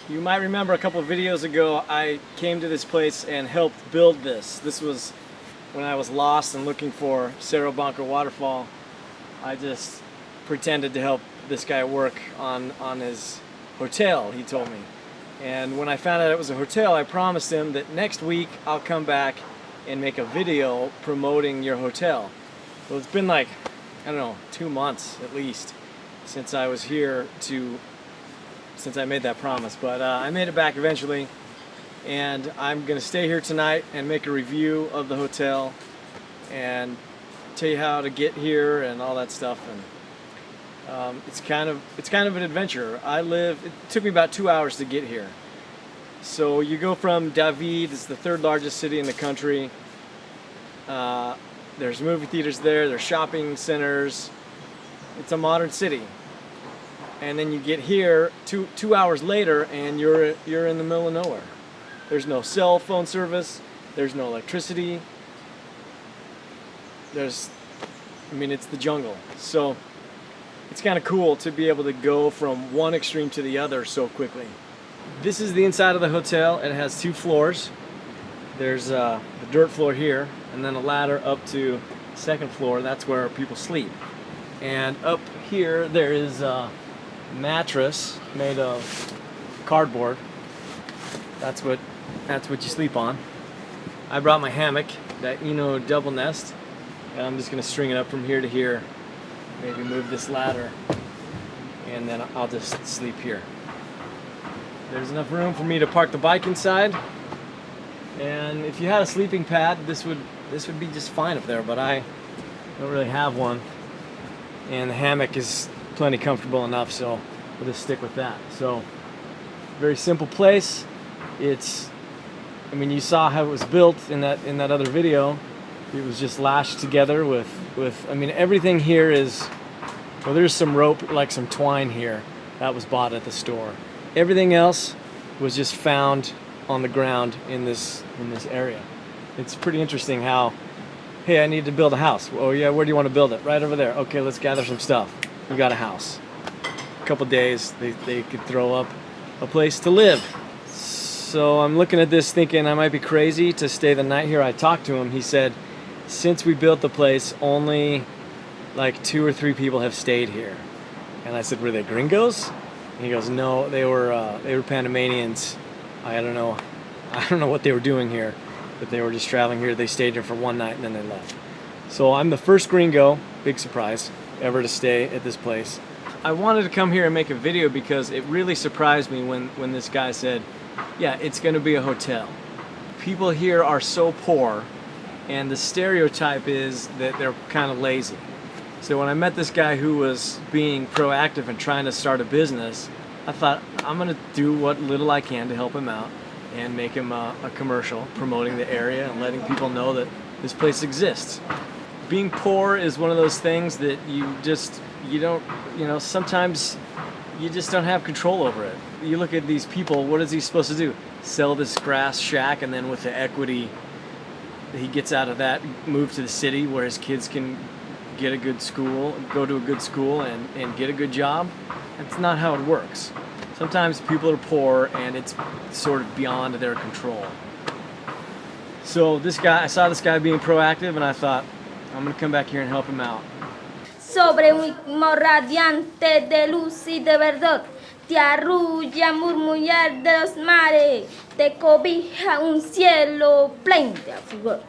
You might remember a couple of videos ago I came to this place and helped build this. This was when I was lost and looking for Cerro Blanco waterfall. I just pretended to help this guy work on his hotel, he told me. And when I found out it was a hotel, I promised him that next week I'll come back and make a video promoting your hotel. Well, it's been like, I don't know, 2 months at least since I was here since I made that promise, but I made it back eventually, and I'm gonna stay here tonight and make a review of the hotel and tell you how to get here and all that stuff. And it's kind of an adventure. It took me about 2 hours to get here. So you go from David, it's the 3rd largest city in the country. There's movie theaters there's shopping centers. It's a modern city. And then you get here two hours later and you're in the middle of nowhere. There's no cell phone service, there's no electricity. It's the jungle. So it's kind of cool to be able to go from one extreme to the other so quickly. This is the inside of the hotel. It has 2 floors. There's the dirt floor here, and then a ladder up to the 2nd floor. That's where people sleep. And up here there is a mattress made of cardboard. That's what you sleep on. I brought my hammock, that double nest, and I'm just gonna string it up from here to here. Maybe move this ladder, and then I'll just sleep here. There's enough room for me to park the bike inside, and if you had a sleeping pad, this would be just fine up there, but I don't really have one, and the hammock is plenty comfortable enough, so we'll just stick with that. So, very simple place. You saw how it was built in that other video. It was just lashed together with everything here is, well, there's some rope, like some twine here, that was bought at the store. Everything else was just found on the ground in this area. It's pretty interesting how, hey, I need to build a house. Oh yeah, where do you want to build it? Right over there. Okay, let's gather some stuff. We got a house. A couple days, they could throw up a place to live. So I'm looking at this thinking I might be crazy to stay the night here. I talked to him. He said, since we built the place, only like 2 or 3 people have stayed here. And I said, were they gringos? And he goes, no, they were Panamanians. I don't know what they were doing here, but they were just traveling here. They stayed here for one night and then they left. So I'm the first gringo, big surprise, ever to stay at this place. I wanted to come here and make a video because it really surprised me when this guy said, yeah, it's going to be a hotel. People here are so poor, and the stereotype is that they're kind of lazy. So when I met this guy who was being proactive and trying to start a business, I thought, I'm going to do what little I can to help him out and make him a commercial promoting the area and letting people know that this place exists. Being poor is one of those things that sometimes you just don't have control over it. You look at these people, what is he supposed to do? Sell this grass shack, and then with the equity that he gets out of that, move to the city where his kids can get a good school, go to a good school and get a good job? That's not how it works. Sometimes people are poor and it's sort of beyond their control. So I saw this guy being proactive, and I thought, I'm gonna come back here and help him out. Sobre un mismo radiante de luz y de verdad, te arrulla murmullar de los mares, te cobija un cielo pleno de fulgor.